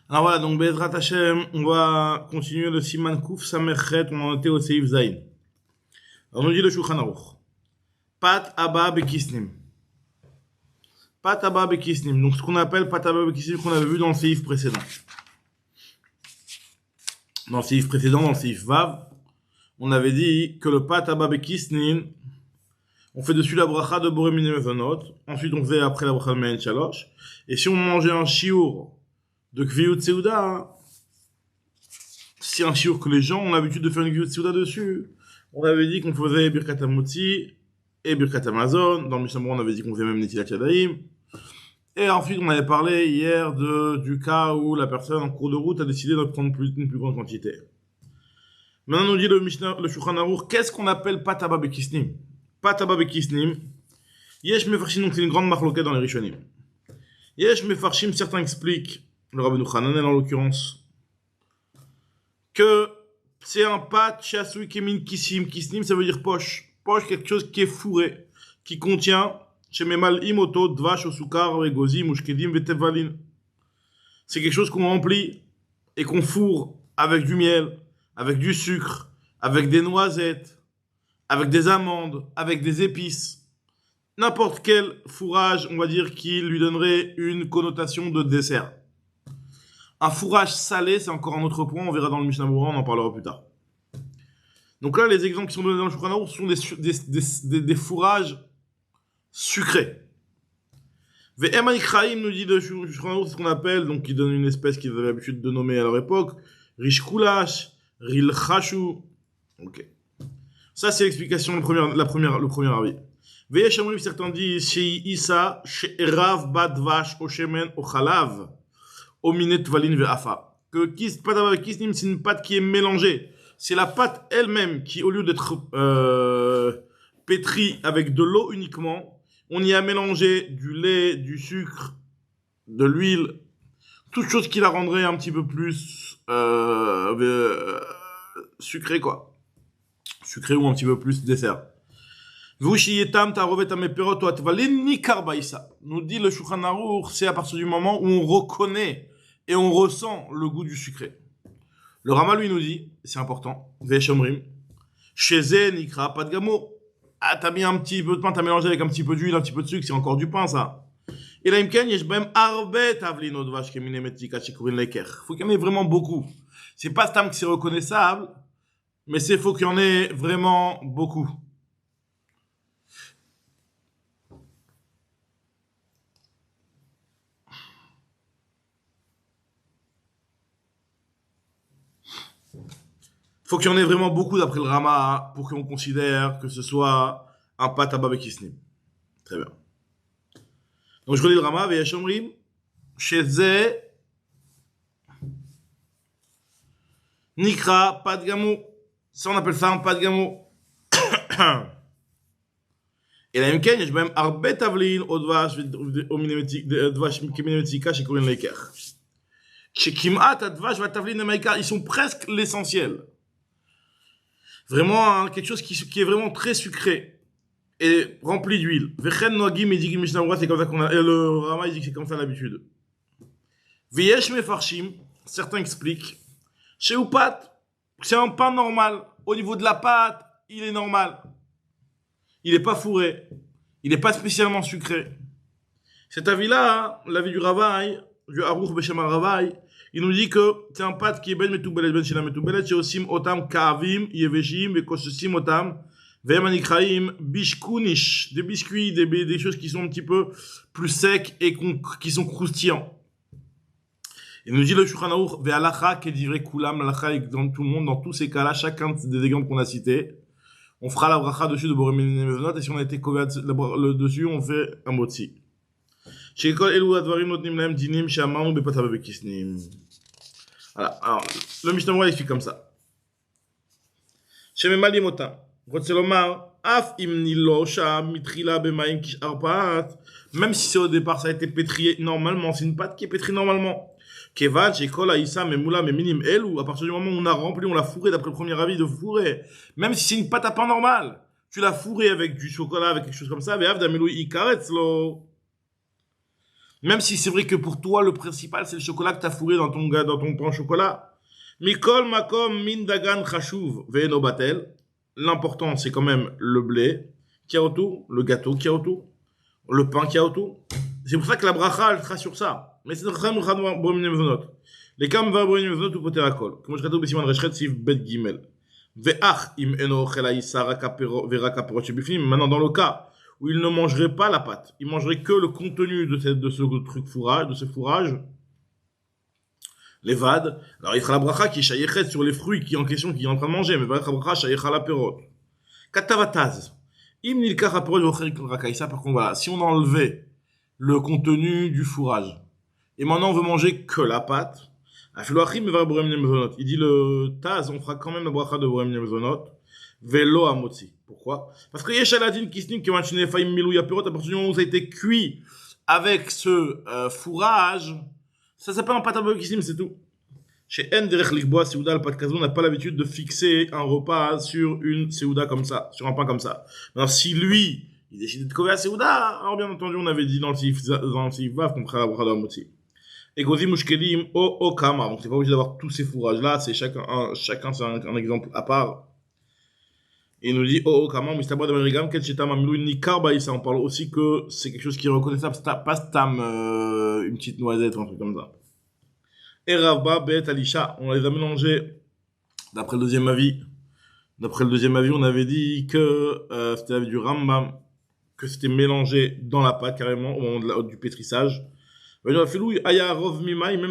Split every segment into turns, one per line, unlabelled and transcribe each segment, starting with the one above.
Alors voilà, donc Bezrat Hashem, on va continuer le Siman Kouf Samerchet, on en était au Seif Zain. Alors on nous dit le Shulchan Aruch. Pat Abba Bekisnim. Pat Abba Bekisnim, donc ce qu'on appelle Pat Abba Bekisnim qu'on avait vu dans le Seif précédent. Dans le Seif précédent, dans le Seif Vav, on avait dit que le Pat Abba Bekisnim, on fait dessus la bracha de Boré Minim Mezonot, ensuite on fait après la bracha de Me'en Shalosh, et si on mangeait un shiur de Kviyut Seuda, c'est un shiur que les gens ont l'habitude de faire une Kviyut Seuda dessus. On avait dit qu'on faisait Birkat Hamotzi et Birkat Hamazon. Dans le Mishnah Berurah, on avait dit qu'on faisait même Netilat Yadayim. Et ensuite, on avait parlé hier du cas où la personne en cours de route a décidé de prendre une plus grande quantité. Maintenant, on nous dit le Shulchan Aruch, qu'est-ce qu'on appelle Pat Abba Bekisnim? Pat Abba Bekisnim, Yesh Mefarshim, donc c'est une grande marloquette dans les Rishonim. Yesh Mefarshim, certains expliquent, le Rabbeinu Hananel en l'occurrence, que c'est un pat chassoui kemin kissim. Kissim, ça veut dire poche. Poche, quelque chose qui est fourré, qui contient shememal imoto dvash osukar egozim ushkedim vetevalin. C'est quelque chose qu'on remplit et qu'on fourre avec du miel, avec du sucre, avec des noisettes, avec des amandes, avec des épices. N'importe quel fourrage, on va dire, qui lui donnerait une connotation de dessert. Un fourrage salé, c'est encore un autre point, on verra dans le Mishnah Berurah, on en parlera plus tard. Donc là, les exemples qui sont donnés dans le Shulchan Aruch sont des fourrages sucrés. Ve'em hanikraim nous dit le Shulchan Aruch, c'est ce qu'on appelle, donc qui donne une espèce qu'ils avaient l'habitude de nommer à leur époque, rish kulash, ril chashu. Ok. Ça, c'est l'explication, le premier avis. Ve'yesh amrim, certains disent, shei isa, she'erav badvash, o shemen, o chalav. Ominet valin ve'afa. Que pat Abba Bekisnim, c'est une pâte qui est mélangée. C'est la pâte elle-même qui, au lieu d'être pétrie avec de l'eau uniquement, on y a mélangé du lait, du sucre, de l'huile, toute chose qui la rendrait un petit peu plus sucrée, quoi. Sucrée ou un petit peu plus dessert. Nous dit le Shulchan Aruch, c'est à partir du moment où on reconnaît et on ressent le goût du sucré. Le Rama lui nous dit, c'est important, Veshomrim, Sheze Nikra, pas de gamo. Ah, t'as mis un petit peu de pain, t'as mélangé avec un petit peu d'huile, un petit peu de sucre, c'est encore du pain, ça. Et là, Imken, Yeshbem Arbe Tavlin Odvash Keminemetika Chikurin Leker. Faut qu'il y en ait vraiment beaucoup. C'est pas Stam que c'est reconnaissable, mais c'est faut qu'il y en ait vraiment beaucoup. Faut qu'il y en ait vraiment beaucoup d'après le Rama pour qu'on considère que ce soit un pat Abba Bekisnim. Très bien. Donc je relis le Rama, Veyashomrim, Sheze, Nikra, pat Gamo. Ça on appelle ça un pat Gamo. Et la même ken, je même Arbet Avlin, Odvash, Odvash, Keminemetika, Shekurin Leker. Shekimat, Advash, Vatavlin, Nemaika, ils sont presque l'essentiel. Vraiment hein, quelque chose qui est vraiment très sucré et rempli d'huile. Vechen Noagim et Digim Mishnah Berurah, c'est comme ça qu'on a. Et le Rama il dit que c'est comme ça l'habitude. Veyesh Mefarshim, certains expliquent. Chez Upat, c'est un pain normal. Au niveau de la pâte, il est normal. Il n'est pas fourré. Il n'est pas spécialement sucré. Cet avis-là, l'avis du Ravaï, du Aruch Beshem Ravaï, il nous dit que c'est un pâte qui est ben metoubelet, ben shina metoubelet, chez osim otam kavim, yeveshim, vekosesim otam, vemanikraim, bishkunish, des biscuits, des choses qui sont un petit peu plus secs et qui sont croustillants. Il nous dit le Shulchan Aruch, ve'alacha kedivrei kulam, l'alacha dans tout le monde, dans tous ces cas-là, chacun des exemples qu'on a cités, on fera la bracha dessus de Boré Minim Mezonot, et si on a été couvert dessus, on fait un motzi. Shekol elu advarim notnim lahem dinim she'amarnu bepat Abba Bekisnim. Voilà, alors, le Mishnah Berurah explique comme ça. Shememal yimotam. רוצה לומר, אף אם נילושה מתחילה במים כשאר פת, même si c'est au départ ça a été pétrié normalement, c'est une pâte qui est pétrie normalement. Kevan, shekol haïssa memula meminim elu, à partir du moment où on a rempli, on l'a fourré d'après le premier avis de fourré, même si c'est une pâte à pain normale, tu l'as fourré avec du chocolat, avec quelque chose comme ça, ve'av damelou ikaretzlo. Même si c'est vrai que pour toi, le principal, c'est le chocolat que tu as fourré dans ton pain au chocolat. Mikol makom min dagan chashuv ve'eno batel. L'important, c'est quand même le blé qui a autour, le gâteau qui a autour, le pain qui a autour. C'est pour ça que la bracha, elle sera sur ça. Mais c'est très bracha de Borim Mezonot. Les kam va Borim Mezonot ou poter akol. Comme je katoub besiman reshret sif bet gimel. Ve'ach im eno ochel haïssa veraka perot shebifnim. Maintenant, dans le cas où il ne mangerait pas la pâte, il mangerait que le contenu de ce truc fourrage, de ce fourrage, les vades. Alors il fera la bracha qui est shayechet sur les fruits qui est en question, qui est en train de manger, mais la bracha shayecha la perot. Katavataz. Im nilkach la perot yocher rakaïssa. Par contre, voilà, si on enlevait le contenu du fourrage, et maintenant on veut manger que la pâte, il dit le Taz, on fera quand même la bracha de Bohem Nemzonot, velo amotzi. Pourquoi? Parce que Yeshaladin Kisnim, qui m'a failli milou yapirot, à partir du moment où ça a été cuit avec ce fourrage, ça s'appelle un pâte à Kisnim, c'est tout. Chez En Derech Likboa, Seouda, le pâte Kazou n'a pas l'habitude de fixer un repas sur une Seouda comme ça, sur un pain comme ça. Alors si lui, il décide de coller à Seouda, alors bien entendu, on avait dit dans le Sif Vav qu'on ferait la bracha de Amotzi. Et Gozi Mushkelim, o Kama. Donc, c'est pas obligé d'avoir tous ces fourrages-là. C'est chacun c'est un exemple à part. Et il nous dit, o Kama, Mistabra de Merigam, Ketchetam, Amilou, Nikar, Baïsa. On parle aussi que c'est quelque chose qui est reconnaissable. Pas Stam, une petite noisette, un truc comme ça. Et Ravba, Bet, Alisha. On les a mélangés. D'après le deuxième avis, on avait dit que, c'était avec du Rambam, que c'était mélangé dans la pâte, carrément, au moment du pétrissage. Même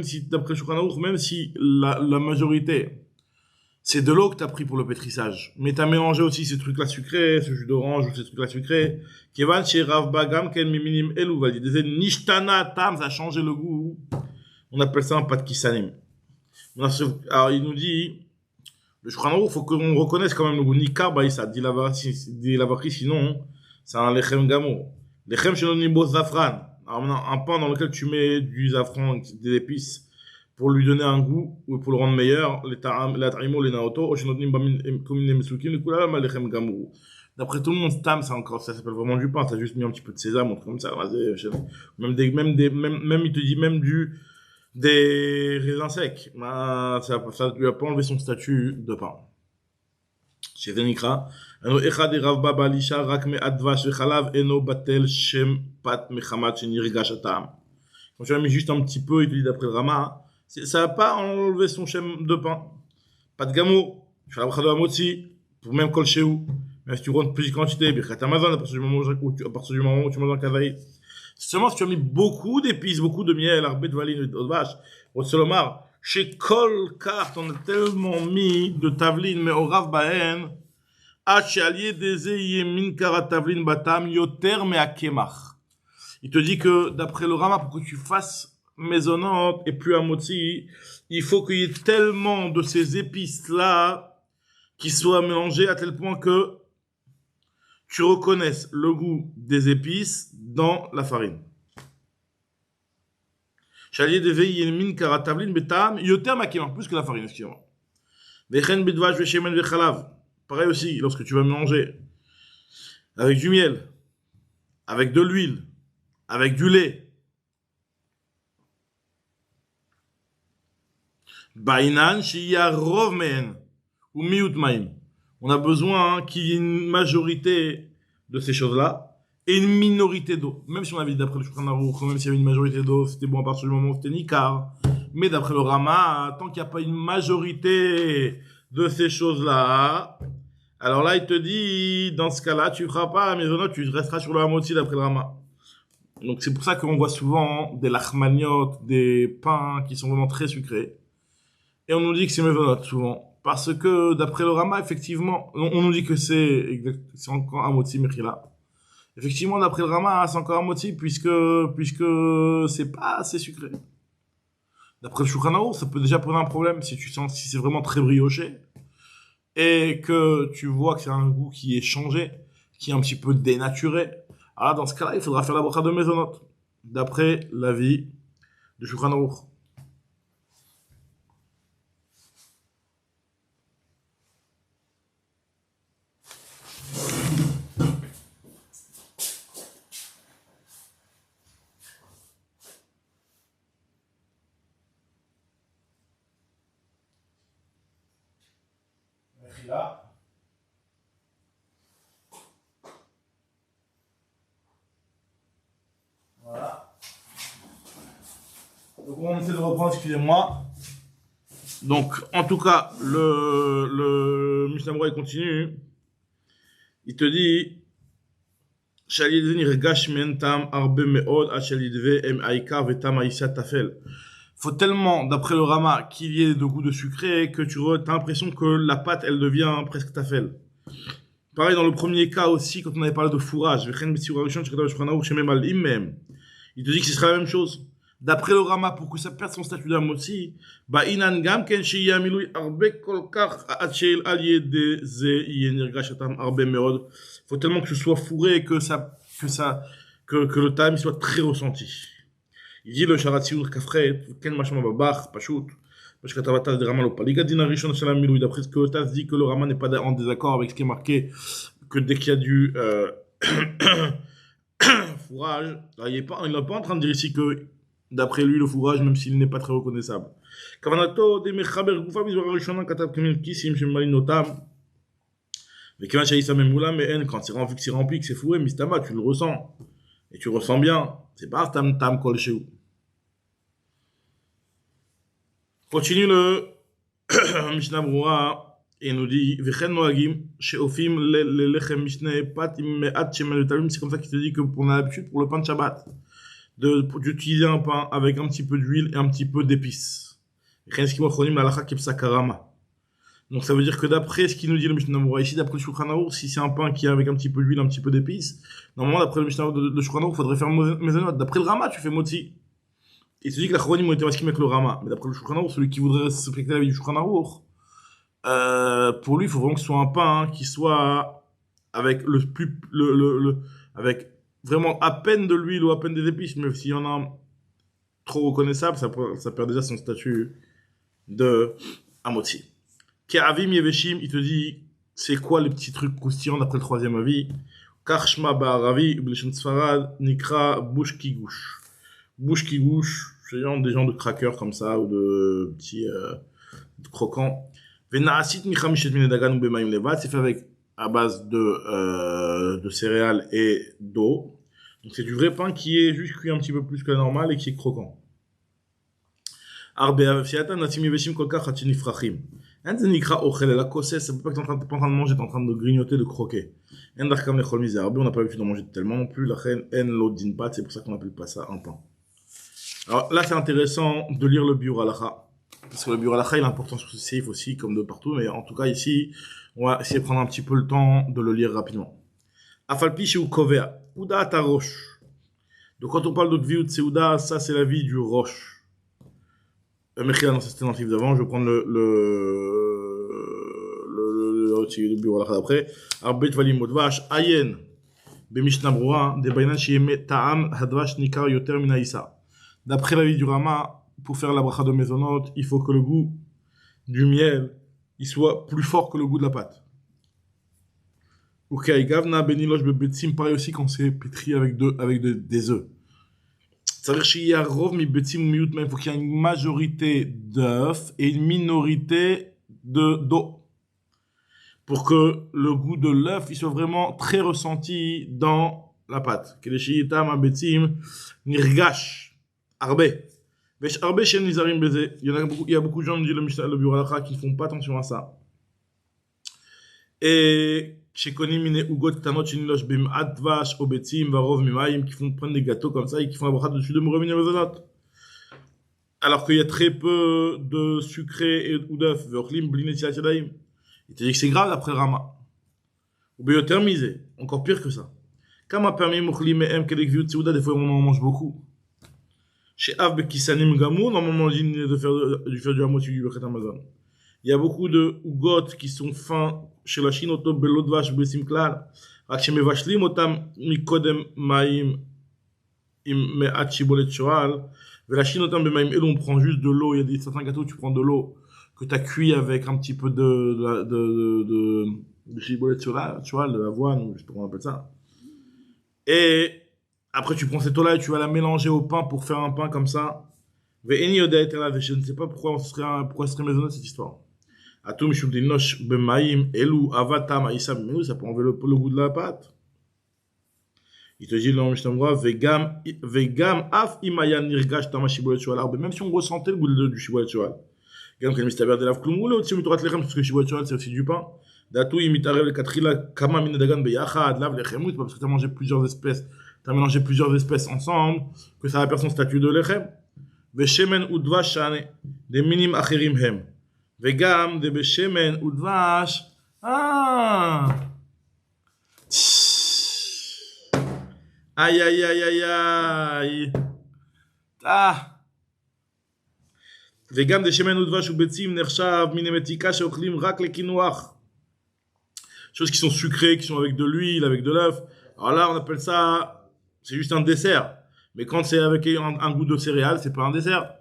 si, d'après Shulchan Aruch, même si la majorité, c'est de l'eau que t'as pris pour le pétrissage, mais t'as mélangé aussi ces trucs-là sucrés, ce jus d'orange ou ces trucs-là sucrés, Kevan chez Rav Bagam, Ken Miminim Elou, Nishtana Tam, ça a changé le goût. On appelle ça un pâte qui s'anime. Alors, il nous dit, le Shulchan Aruch, faut qu'on reconnaisse quand même le goût. Nikar, ça dit la varie, sinon, c'est un lechem gamour. Lechem chez Nibo Zafran. Alors maintenant, un pain dans lequel tu mets du safran, des épices, pour lui donner un goût, ou pour le rendre meilleur, les ta'imo, les naoto, d'après tout le monde, tam, ça s'appelle vraiment du pain, t'as juste mis un petit peu de sésame, un truc comme ça, même il te dit même des raisins secs, ça lui a pas enlevé son statut de pain. Chez Zenikra, אחד רב בבא לישה רק מהדבש וחלב אינו בטל שם פת מחמת שנרגש הטעם. Quand tu as mis juste un petit peu, il te dit d'après le Rama, ça n'a pas enlevé son shem de pain. Pas de gamo, tu fais la bracha de Hamotzi, pour même kol shehu, même si tu rentres plus de quantité, birkat Amazon, à partir du moment où tu manges un kavaï. Seulement si tu as mis beaucoup d'épices, beaucoup de miel, arbet de valine, de vache, au solomar, chez kol carte, on a tellement mis de tavline, mais au rav bahen, il te dit que d'après le Rama, pour que tu fasses maisonnante et plus amotzi, il faut qu'il y ait tellement de ces épices-là qui soient mélangées à tel point que tu reconnaisses le goût des épices dans la farine. Plus que la farine, excusez-moi. Pareil aussi, lorsque tu vas mélanger avec du miel, avec de l'huile, avec du lait. Bainan shiya rov mehen ou miut maim. On a besoin qu'il y ait une majorité de ces choses-là et une minorité d'eau. Même si on avait dit d'après le Shulchan Aruch, même s'il y avait une majorité d'eau, c'était bon à partir du moment où c'était nikar. Mais d'après le Rama, tant qu'il n'y a pas une majorité de ces choses-là, alors là, il te dit, dans ce cas-là, tu ne feras pas la maisonnot, tu resteras sur le hamotzi d'après le Rama. Donc c'est pour ça qu'on voit souvent des lachmaniotes, des pains qui sont vraiment très sucrés. Et on nous dit que c'est maisonnot souvent. Parce que d'après le Rama, effectivement, on nous dit que c'est encore hamotzi mechila. Effectivement, d'après le Rama, c'est encore hamotzi puisque c'est pas assez sucré. D'après le Shulchan Aruch, ça peut déjà poser un problème si c'est vraiment très brioché. Et que tu vois que c'est un goût qui est changé, qui est un petit peu dénaturé, alors dans ce cas-là, il faudra faire la bracha de maisonnot, d'après l'avis de Shulchan Aruch. Mechila. Voilà. Donc on essaie de reprendre, excusez-moi. Donc, en tout cas, le Mishnah Berurah, il continue. Il te dit, faut tellement, d'après le Rama, qu'il y ait de goût de sucré que tu as l'impression que la pâte, elle devient presque tafel. Pareil dans le premier cas aussi, quand on avait parlé de fourrage. Il te dit que ce sera la même chose. D'après le Rama, pour que ça perde son statut d'amotzi, il faut tellement que ce soit fourré et que le tam soit très ressenti. Il dit le Sharatziour Kafret, Ken Mashma Babach, Pashut, parce que Tavata de Rama Lopa. Ligadina Rishon Shalam Milou, d'après ce que le Tas dit que le Rama n'est pas en désaccord avec ce qui est marqué, que dès qu'il y a du fourrage, il n'est pas en train de dire ici que d'après lui, le fourrage, même s'il n'est pas très reconnaissable. Kavanato, de Mechaber Goufa, Mizvara Rishona, Katab Kemil Kisim, Shemalin Notam. Mais quand Shaïsa Memoula, mais quand c'est rempli, que c'est fourré, Mistama, tu le ressens. Et tu ressens bien. C'est pas Tam Tam Kol Sheou. Continue le Mishnah Berurah et nous dit Vechen Noagim, Sheofim le Lechem Mishneh Pat Me'at Shemel Talim. C'est comme ça qu'il te dit que on a l'habitude pour le pain de Shabbat d'utiliser un pain avec un petit peu d'huile et un petit peu d'épices. Donc ça veut dire que d'après ce qu'il nous dit le Mishnah Berurah ici, d'après le Shulchan Aruch, si c'est un pain qui est avec un petit peu d'huile, un petit peu d'épices, normalement d'après le Mishnah de Shulchan Aruch, il faudrait faire mezonot. D'après le Rama, tu fais motzi. Il se dit que la Chronim ont été masqués avec le Rama. Mais d'après le Shulchan Aruch, celui qui voudrait respecter la vie du Shulchan Aruch, pour lui, il faut vraiment que ce soit un pain qui soit avec avec vraiment à peine de l'huile ou à peine des épices. Mais s'il y en a trop reconnaissable, ça perd déjà son statut de amotzi. Ke'avim yeveshim, il te dit, c'est quoi les petits trucs croustillants d'après le troisième avis? Karshma ba'aravi, b'leshon sfarad, nikra bouche qui gouche. Bouche qui gouche, c'est des gens de crackers comme ça, ou de petits croquants. Vena'asit michamishet minedagan ou bemaim levat, c'est fait avec, à base de céréales et d'eau. Donc c'est du vrai pain qui est juste cuit un petit peu plus que la normale et qui est croquant. Arbe fiatan nasim yeveshim kolkach hatinifrachim. Un des nikra ochel et la kossesse, ça peut pas que t'es pas en train de manger, t'es en train de grignoter, de croquer. En darkam lechol misérable, on n'a pas l'habitude de manger tellement non plus, la reine en l'odin pat, c'est pour ça qu'on appelle pas ça un pain. Alors là, c'est intéressant de lire le Biur Halacha. Parce que le Biur Halacha, il est important sur ce seif aussi, comme de partout, mais en tout cas ici, on va essayer de prendre un petit peu le temps de le lire rapidement. Afalpi chez Ukovea, Ouda ta roche. Donc quand on parle de Gviut Seuda, ça c'est la vie du roche. Mechila, non, c'était dans le livre d'avant, je vais prendre le Biur Halacha d'après. Arbet Valim Modvash, Ayen, Bemishnah Berurah, de Bainan Shieme Ta'am Hadvash Nikar Yoter Minaïsa. D'après l'avis du Rama, pour faire la bracha de Mezonot, il faut que le goût du miel il soit plus fort que le goût de la pâte. Gavna Benilosh Bebetsim, pareil aussi quand c'est pétri avec des œufs. Ça veut dire qu'il y a Rov mi Betsim Miyut, mais il faut qu'il y ait une majorité d'œufs et une minorité d'eau. Pour que le goût de l'œuf il soit vraiment très ressenti dans la pâte. Kedeshiyitam Abetsim Nirgash. Arbe. Arbe chez Nizarim Beze. Il y a beaucoup de gens, dit le Biur Halacha, qui ne font pas attention à ça. Et chez Konimine Ugot Tanot Shinilosh Bim Advash Obetzim Varov Mimaim qui prennent des gâteaux comme ça et qui font la bracha dessus de Mouremine Mezonot. Alors qu'il y a très peu de sucré ou d'œufs. Veochlim Blinet Yadaim. Il te dit que c'est grave d'après Rama. Ou Beyoter Misé. Encore pire que ça. Comme a permis Mochlim et M Kedekviut Seuda, des fois on en mange beaucoup. Chez Av Kisanim Gamou, normalement, on dit de faire du hamotu du Bechet Amazon. Il y a beaucoup de Ugot qui sont fins chez la Chine, Oto Belodvash Besim Klal. Ak Shemevashlim Otam Mikodem Maim Im Me'at Shibolet Shoal. Mais la Chine Otam Bemaim Elo, on prend juste de l'eau. Il y a certains gâteaux, tu prends de l'eau que tu as cuit avec un petit peu de Shibolet Shoal, de l'avoine, je sais pas comment on appelle ça. Et après, tu prends cette eau-là et tu vas la mélanger au pain pour faire un pain comme ça. Je ne sais pas pourquoi ce serait maisonneux cette histoire. Atum shudinosh bemaim, elu avatam aïsam, mais ça peut enlever le goût de la pâte. Il te dit dans le Mishnah, vegam af imaya nirgash tama shibolet shoal. Même si on ressentait le goût du shibolet shoal. Gam quand mistaber de la vklum ou l'autre, si on mitorat lechem, parce que shibolet shoal c'est aussi du pain. Datou imitarev le katrila kama min dagan beyachad lav lechemut, parce que tu as mangé plusieurs espèces, tu as mélangé plusieurs espèces ensemble, que ça va perdre son statut de lechem. Veshemen ou dvash shane, des minim acherim hem. Vegam de beshemen ou dvash. Ah! Aïe, aïe, aïe, aïe, aïe. Ah. וגם דשמן ודבש וביצים נחשב מן המתיקה שאוכלים רק לקינוח. Choses qui sont sucrées, qui sont avec de l'huile, avec de l'œuf. Alors là, on appelle ça, c'est juste un dessert. Mais quand c'est avec un goût de céréales, c'est pas un dessert.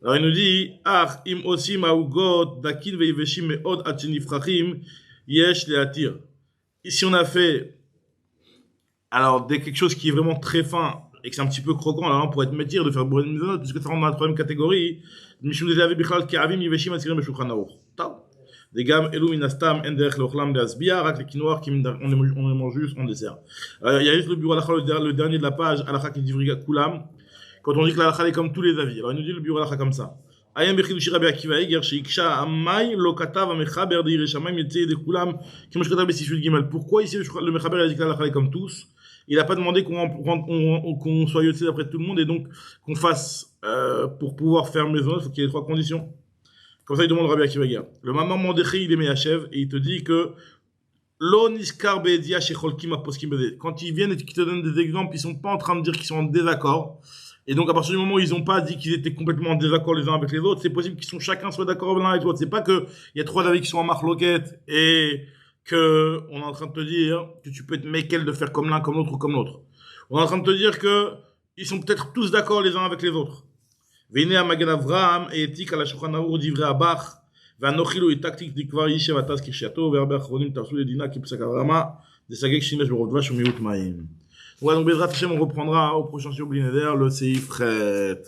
Alors il nous dit, ah, im osim aougot dakin veiveshim meod atchenifrachim yesh leatir. Ici, on a fait alors, dès quelque chose qui est vraiment très fin et que c'est un petit peu croquant, alors on pourrait être métier de faire bourrer une maison, puisque ça rentre dans la troisième catégorie. Mishum des avis bichlal ki'avim yiveshim atzirim b'shulchan aruch. Des gammes elou minastam en derech leochlam de asbia, rak les quinoa qui on les mange juste en dessert. Il y a juste le bureau halakha, le dernier de la page, halakha qui dit vriga kulam. Quand on dit que la halakha est comme tous les avis, alors il nous dit le bureau halakha comme ça. Ayam bechidushi rabbi Akiva Eger sheiksha amay lo katav amechaber de yireshamayim yetzei de kulam qui mashkatab besishul gimel. Pourquoi ici le mechaber a dit que la halakha est comme tous? Il n'a pas demandé qu'on soit yotzé d'après tout le monde et donc qu'on fasse, pour pouvoir faire maison, il faut qu'il y ait 3 conditions. Comme ça, il demande Rabbi Akiva Eger. Le maman Mandéchi, il est Meyachev et il te dit que lo niskar be'edia shecholkim aposkim bede. Quand ils viennent et qu'ils te donnent des exemples, ils sont pas en train de dire qu'ils sont en désaccord. Et donc, à partir du moment où ils n'ont pas dit qu'ils étaient complètement en désaccord les uns avec les autres, c'est possible qu'ils sont chacun soit d'accord l'un avec l'autre. C'est pas que il y a 3 avis qui sont en marloquette et que on est en train de te dire que tu peux être méquel de faire comme l'un, comme l'autre ou comme l'autre. On est en train de te dire que ils sont peut-être tous d'accord les uns avec les autres. Vene à Magen Avraham et éthique à la Shulchan Aruch divrei Abach, vanochilo et tactique d'ikvar yishev atas kishiato, verbe achronim tarsu le dina ki psak Avrahama, de sagek shinesh berov dvash ou miut maim. Ouais, donc Bezrat Hashem, on reprendra au prochain shiur bli neder le seif chet.